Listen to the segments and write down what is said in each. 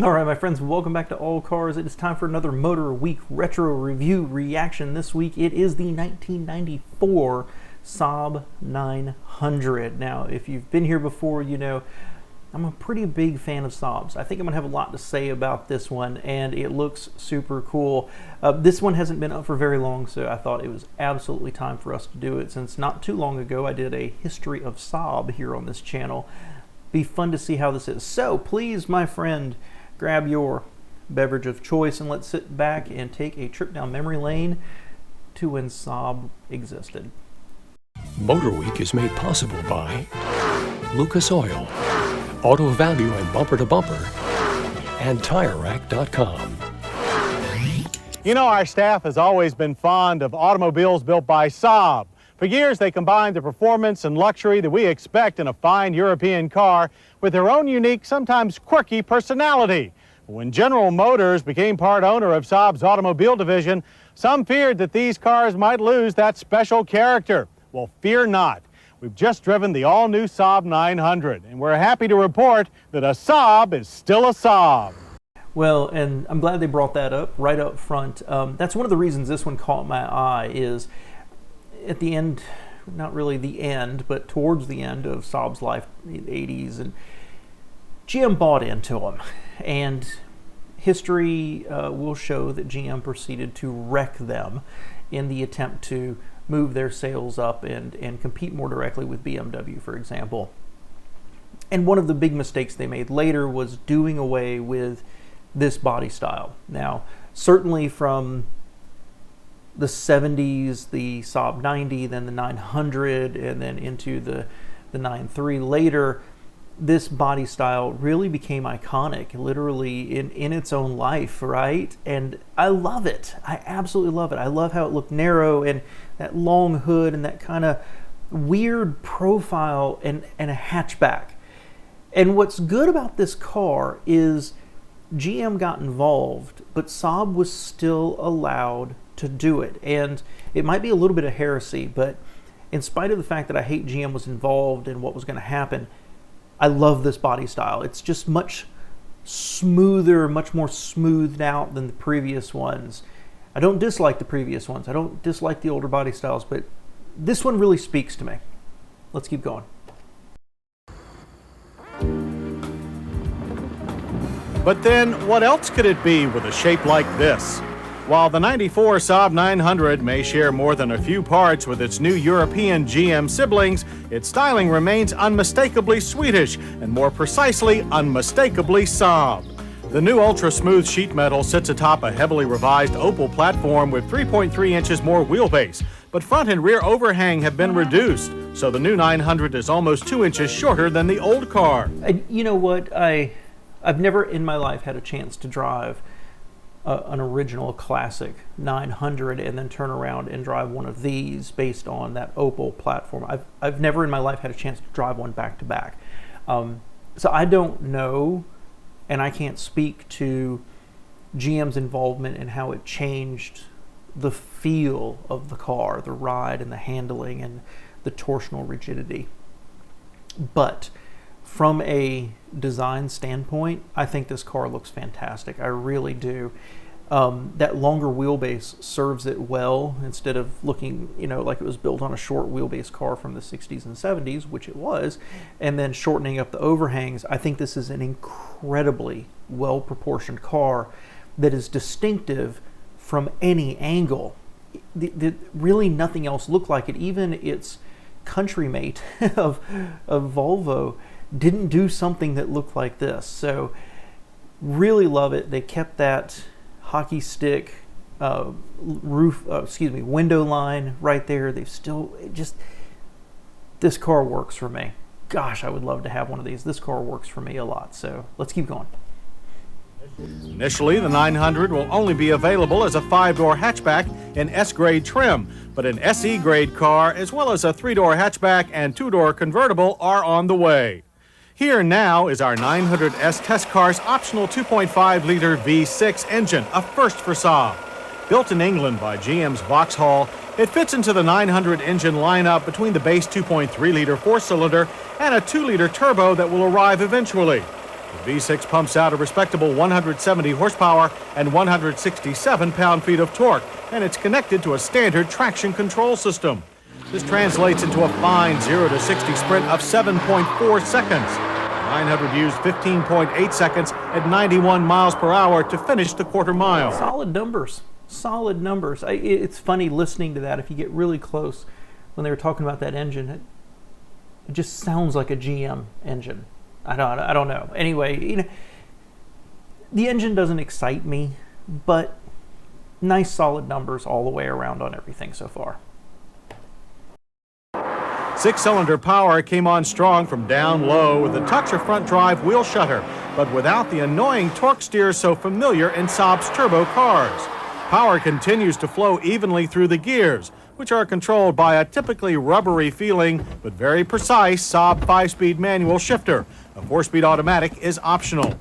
All right, my friends, welcome back to All Cars. It is time for another MotorWeek retro review reaction. This week it is the 1994 Saab 900. Now, if you've been here before, you know I'm a pretty big fan of Saabs. I think I'm going to have a lot to say about this one, and it looks super cool. This one hasn't been up for very long, so I thought it was absolutely time for us to do it, since not too long ago I did a history of Saab here on this channel. Be fun to see how this is. So please, my friend, grab your beverage of choice and let's sit back and take a trip down memory lane to when Saab existed. MotorWeek is made possible by Lucas Oil, Auto Value and Bumper to Bumper, and TireRack.com. You know, our staff has always been fond of automobiles built by Saab. For years, they combined the performance and luxury that we expect in a fine European car with their own unique, sometimes quirky personality. When General Motors became part owner of Saab's automobile division, some feared that these cars might lose that special character. Well, fear not. We've just driven the all-new Saab 900, and we're happy to report that a Saab is still a Saab. Well, and I'm glad they brought that up right up front. That's one of the reasons this one caught my eye is at the end, not really the end, but towards the end of Saab's life in the 80s, and GM bought into them. And history will show that GM proceeded to wreck them in the attempt to move their sales up and compete more directly with BMW, for example. And one of the big mistakes they made later was doing away with this body style. Now, certainly from the 70s, the Saab 90, then the 900, and then into the 93 later, this body style really became iconic, literally in its own life, right? And I love it. I absolutely love it. I love how it looked narrow and that long hood and that kind of weird profile and a hatchback. And what's good about this car is GM got involved, but Saab was still allowed to do it. And it might be a little bit of heresy, but in spite of the fact that I hate GM was involved in what was going to happen, I love this body style. It's just much smoother, much more smoothed out than the previous ones. I don't dislike the previous ones. I don't dislike the older body styles, but this one really speaks to me. Let's keep going. But then, what else could it be with a shape like this? While the 94 Saab 900 may share more than a few parts with its new European GM siblings, its styling remains unmistakably Swedish, and more precisely, unmistakably Saab. The new ultra-smooth sheet metal sits atop a heavily revised opal platform with 3.3 inches more wheelbase, but front and rear overhang have been reduced, so the new 900 is almost 2 inches shorter than the old car. You know what? I've never in my life had a chance to drive an original classic 900 and then turn around and drive one of these based on that opal platform. I've never in my life had a chance to drive one back to back. So I don't know, and I can't speak to GM's involvement in how it changed the feel of the car, the ride and the handling and the torsional rigidity. But from a design standpoint, I think this car looks fantastic. I really do. That longer wheelbase serves it well instead of looking, you know, like it was built on a short wheelbase car from the 60s and 70s, which it was, and then shortening up the overhangs. I think this is an incredibly well-proportioned car that is distinctive from any angle. Really nothing else looked like it. Even its country mate of Volvo didn't do something that looked like this. So really love it. They kept that hockey stick window line right there. They've still this car works for me. Gosh, I would love to have one of these. This car works for me a lot. So let's keep going. Initially, the 900 will only be available as a 5-door hatchback in S-grade trim, but an SE-grade car as well as a 3-door hatchback and 2-door convertible are on the way. Here now is our 900S test car's optional 2.5-liter V6 engine, a first for Saab. Built in England by GM's Vauxhall, it fits into the 900 engine lineup between the base 2.3-liter 4-cylinder and a 2-liter turbo that will arrive eventually. The V6 pumps out a respectable 170 horsepower and 167 pound-feet of torque, and it's connected to a standard traction control system. This translates into a fine 0 to 60 sprint of 7.4 seconds. 900 used 15.8 seconds at 91 miles per hour to finish the quarter mile. Solid numbers. Solid numbers. It's funny listening to that. If you get really close, when they were talking about that engine, it just sounds like a GM engine. I don't know. Anyway, the engine doesn't excite me, but nice solid numbers all the way around on everything so far. Six-cylinder power came on strong from down low with a touch of front drive wheel shutter, but without the annoying torque steer so familiar in Saab's turbo cars. Power continues to flow evenly through the gears, which are controlled by a typically rubbery feeling but very precise Saab 5-speed manual shifter. A 4-speed automatic is optional.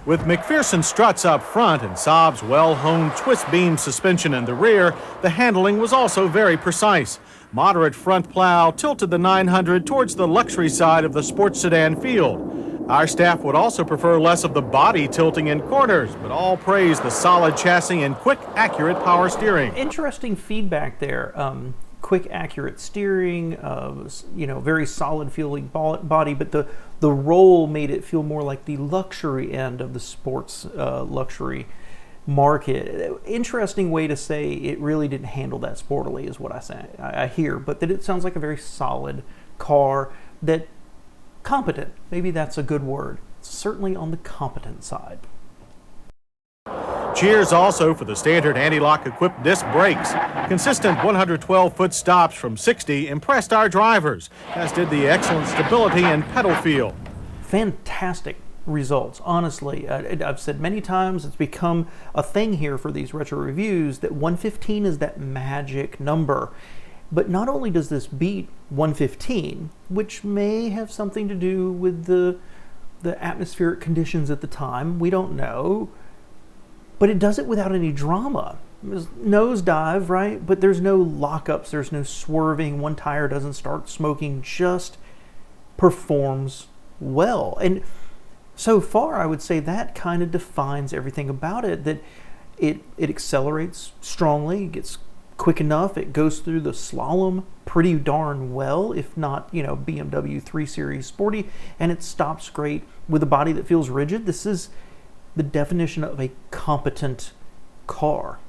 With McPherson struts up front and Saab's well-honed twist beam suspension in the rear, the handling was also very precise. Moderate front plow tilted the 900 towards the luxury side of the sports sedan field. Our staff would also prefer less of the body tilting in corners, but all praise the solid chassis and quick, accurate power steering. Interesting feedback there. Quick, accurate steering, very solid feeling body, but the roll made it feel more like the luxury end of the sports luxury market. Interesting way to say it really didn't handle that sportily is what I hear, but that it sounds like a very solid car that competent. Maybe that's a good word. Certainly on the competent side. Cheers also for the standard anti-lock equipped disc brakes. Consistent 112-foot stops from 60 impressed our drivers, as did the excellent stability and pedal feel. Fantastic results, honestly. I've said many times, it's become a thing here for these retro reviews that 115 is that magic number. But not only does this beat 115, which may have something to do with the atmospheric conditions at the time, we don't know, but it does it without any drama. Nosedive, right? But there's no lockups, there's no swerving, one tire doesn't start smoking, just performs well. And so far, I would say that kind of defines everything about it, that it accelerates strongly, it gets quick enough, it goes through the slalom pretty darn well, if not, BMW 3 Series Sporty, and it stops great with a body that feels rigid. This is the definition of a competent car.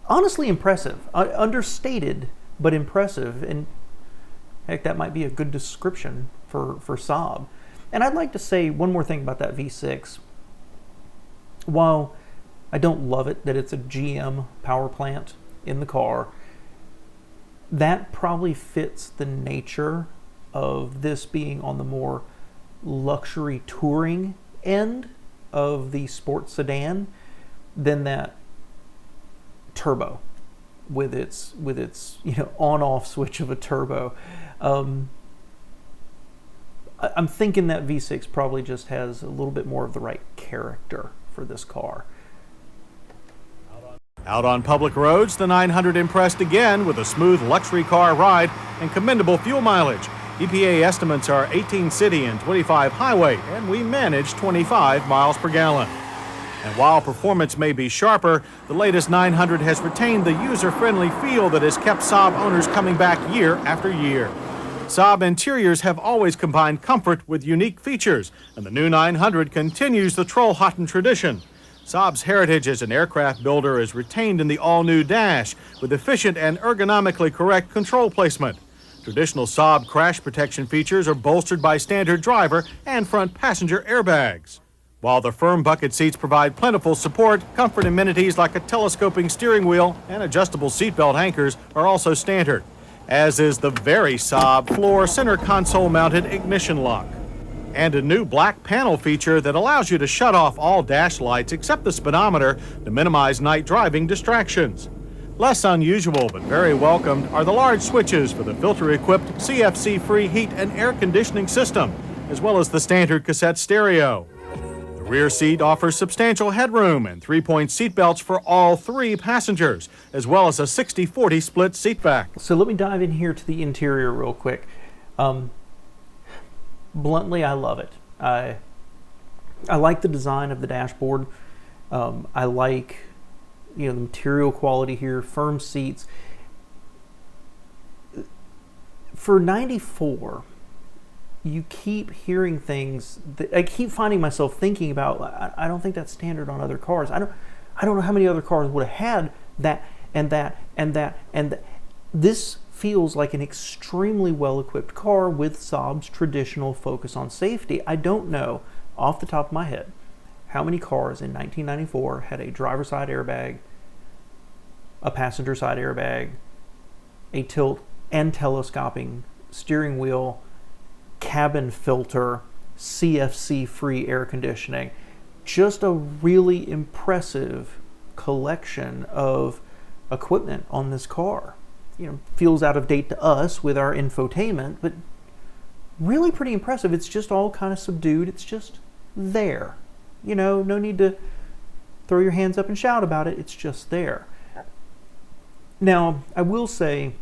Honestly impressive, understated, but impressive, and heck, that might be a good description for Saab. And I'd like to say one more thing about that V6. While I don't love it that it's a GM power plant in the car, that probably fits the nature of this being on the more luxury touring end of the sports sedan than that turbo with its on-off switch of a turbo. I'm thinking that V6 probably just has a little bit more of the right character for this car. Out on public roads, the 900 impressed again with a smooth luxury car ride and commendable fuel mileage. EPA estimates are 18 city and 25 highway, and we managed 25 miles per gallon. And while performance may be sharper, the latest 900 has retained the user-friendly feel that has kept Saab owners coming back year after year. Saab interiors have always combined comfort with unique features, and the new 900 continues the Trollhättan tradition. Saab's heritage as an aircraft builder is retained in the all-new dash, with efficient and ergonomically correct control placement. Traditional Saab crash protection features are bolstered by standard driver and front passenger airbags. While the firm bucket seats provide plentiful support, comfort amenities like a telescoping steering wheel and adjustable seatbelt anchors are also standard, as is the very Saab floor center console mounted ignition lock. And a new black panel feature that allows you to shut off all dash lights except the speedometer to minimize night driving distractions. Less unusual but very welcomed are the large switches for the filter-equipped CFC-free heat and air conditioning system, as well as the standard cassette stereo. The rear seat offers substantial headroom and 3-point seat belts for all 3 passengers, as well as a 60-40 split seat back. So let me dive in here to the interior real quick. Bluntly, I love it. I like the design of the dashboard. I like, the material quality here, firm seats. For 94, you keep hearing things that I keep finding myself thinking about. I don't think that's standard on other cars. I don't know how many other cars would have had that and that and that and that. This feels like an extremely well-equipped car with Saab's traditional focus on safety. I don't know off the top of my head how many cars in 1994 had a driver's side airbag, a passenger side airbag, a tilt and telescoping steering wheel, cabin filter, CFC-free air conditioning. Just a really impressive collection of equipment on this car. Feels out of date to us with our infotainment, but really pretty impressive. It's just all kind of subdued. It's just there. No need to throw your hands up and shout about it. It's just there. Now, I will say,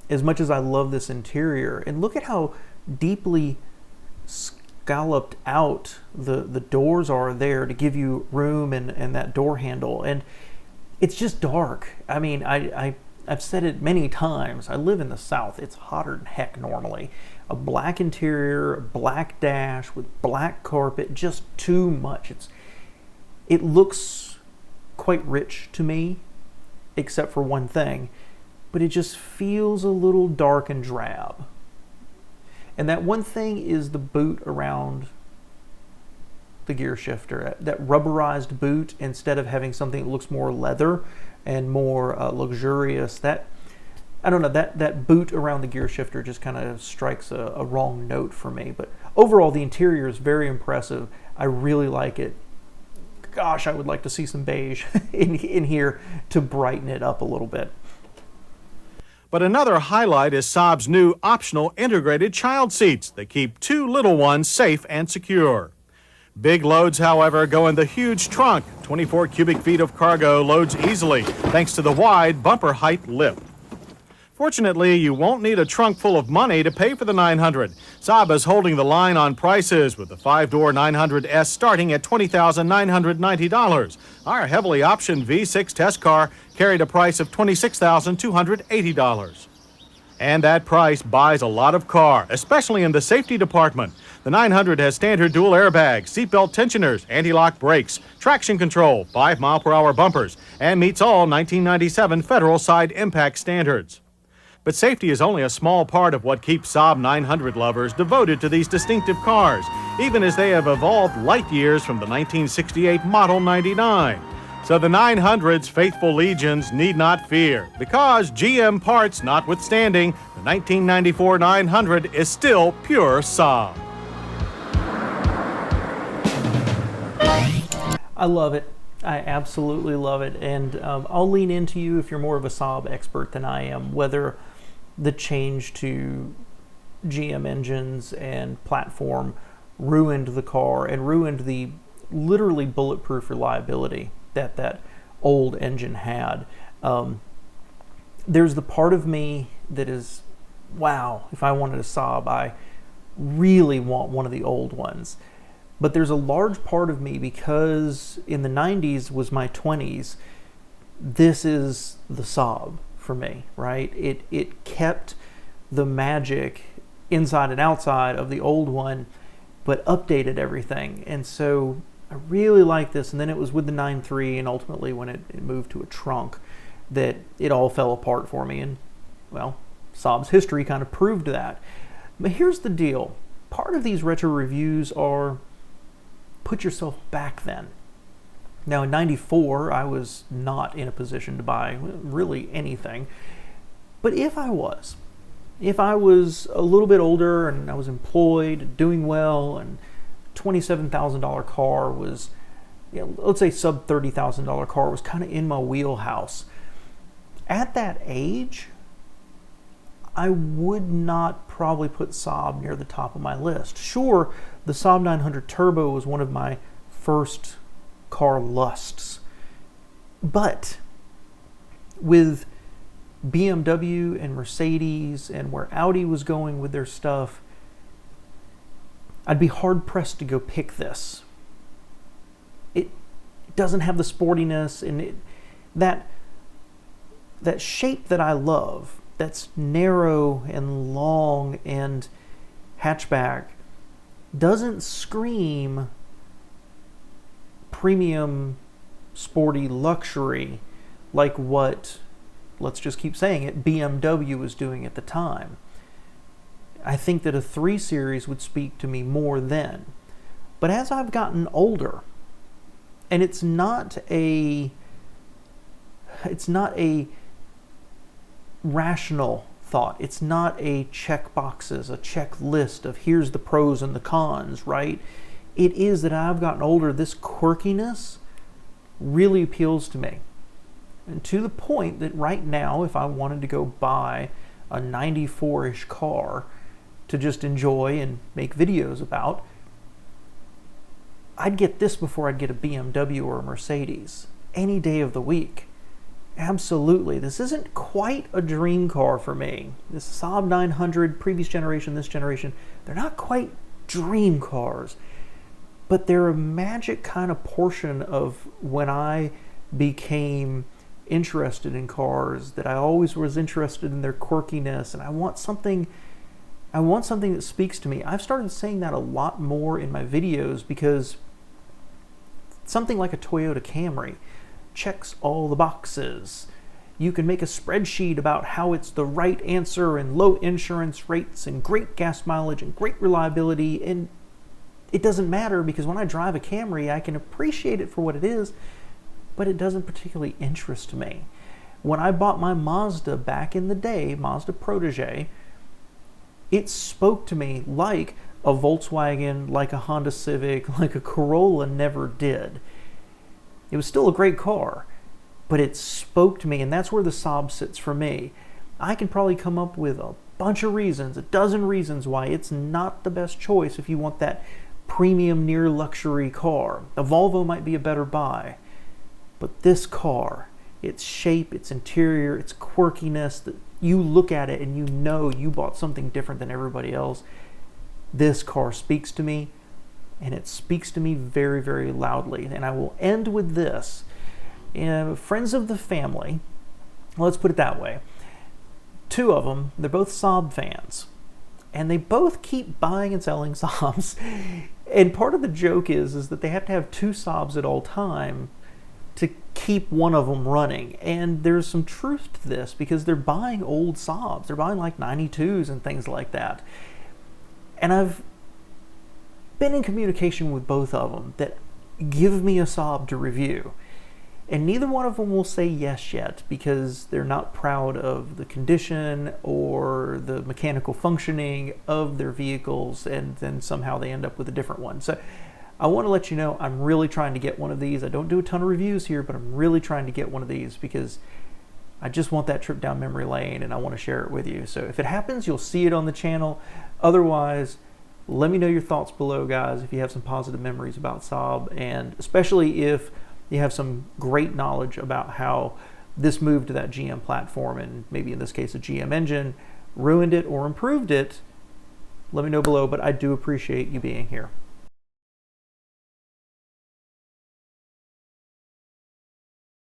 as much as I love this interior, and look at how deeply scalloped out the doors are there to give you room and that door handle. And it's just dark. I mean, I've said it many times. I live in the South. It's hotter than heck normally. A black interior, a black dash with black carpet, just too much. It looks quite rich to me, except for one thing, but it just feels a little dark and drab. And that one thing is the boot around the gear shifter, that rubberized boot, instead of having something that looks more leather and more luxurious. I don't know, that boot around the gear shifter just kind of strikes a wrong note for me. But overall, the interior is very impressive. I really like it. Gosh, I would like to see some beige in here to brighten it up a little bit. But another highlight is Saab's new optional integrated child seats that keep two little ones safe and secure. Big loads, however, go in the huge trunk. 24 cubic feet of cargo loads easily thanks to the wide bumper height lip. Fortunately, you won't need a trunk full of money to pay for the 900. Saab is holding the line on prices, with the 5-door 900S starting at $20,990. Our heavily optioned V6 test car carried a price of $26,280. And that price buys a lot of car, especially in the safety department. The 900 has standard dual airbags, seatbelt tensioners, anti-lock brakes, traction control, 5-mile-per-hour bumpers, and meets all 1997 federal side impact standards. But safety is only a small part of what keeps Saab 900 lovers devoted to these distinctive cars, even as they have evolved light years from the 1968 Model 99. So the 900's faithful legions need not fear, because GM parts notwithstanding, the 1994 900 is still pure Saab. I love it. I absolutely love it. And I'll lean into you if you're more of a Saab expert than I am, whether the change to GM engines and platform ruined the car and ruined the literally bulletproof reliability that old engine had. There's the part of me that is, wow, if I wanted a Saab, I really want one of the old ones. But there's a large part of me, because in the 90s was my 20s, this is the Saab for me, right? It kept the magic inside and outside of the old one, but updated everything. And so I really like this. And then it was with the 9.3, and ultimately when it moved to a trunk, that it all fell apart for me. And, well, Saab's history kind of proved that. But here's the deal. Part of these retro reviews are put yourself back then. Now in 94, I was not in a position to buy really anything. But if I was a little bit older and I was employed, doing well, and $27,000 car was, let's say sub $30,000 car was kind of in my wheelhouse. At that age, I would not probably put Saab near the top of my list. Sure, the Saab 900 Turbo was one of my first car lusts. But with BMW and Mercedes and where Audi was going with their stuff, I'd be hard pressed to go pick this doesn't have the sportiness and that shape that I love, that's narrow and long and hatchback, doesn't scream premium, sporty luxury like what, let's just keep saying it, BMW was doing at the time. I think that a 3 Series would speak to me more then. But as I've gotten older, and it's not a rational thought. It's not a check boxes, a checklist of here's the pros and the cons, right? It is that I've gotten older, this quirkiness really appeals to me. And to the point that right now, if I wanted to go buy a 94-ish car to just enjoy and make videos about, I'd get this before I'd get a BMW or a Mercedes any day of the week. Absolutely. This isn't quite a dream car for me. This Saab 900, previous generation, this generation, they're not quite dream cars, but they're a magic kind of portion of when I became interested in cars, that I always was interested in their quirkiness, and I want something that speaks to me. I've started saying that a lot more in my videos because something like a Toyota Camry checks all the boxes. You can make a spreadsheet about how it's the right answer and low insurance rates and great gas mileage and great reliability, and it doesn't matter because when I drive a Camry, I can appreciate it for what it is, but it doesn't particularly interest me. When I bought my Mazda back in the day, Mazda Protege, it spoke to me like a Volkswagen, like a Honda Civic, like a Corolla never did. It was still a great car, but it spoke to me, and that's where the Saab sits for me. I can probably come up with a bunch of reasons, a dozen reasons why it's not the best choice if you want that premium near luxury car. A Volvo might be a better buy, but this car, its shape, its interior, its quirkiness, that you look at it and you know you bought something different than everybody else. This car speaks to me, and it speaks to me very, very loudly. And I will end with this. Friends of the family, let's put it that way, 2 of them, they're both Saab fans, and they both keep buying and selling Saabs. And part of the joke is that they have to have 2 Saabs at all time to keep one of them running. And there's some truth to this because they're buying old Saabs. They're buying like 92s and things like that. And I've been in communication with both of them that give me a Saab to review. And neither one of them will say yes yet because they're not proud of the condition or the mechanical functioning of their vehicles, and then somehow they end up with a different one. So I want to let you know I'm really trying to get one of these. I don't do a ton of reviews here, but I'm really trying to get one of these because I just want that trip down memory lane and I want to share it with you. So if it happens, you'll see it on the channel. Otherwise, let me know your thoughts below, guys, if you have some positive memories about Saab, and especially if you have some great knowledge about how this move to that GM platform, and maybe in this case a GM engine, ruined it or improved it. Let me know below, but I do appreciate you being here.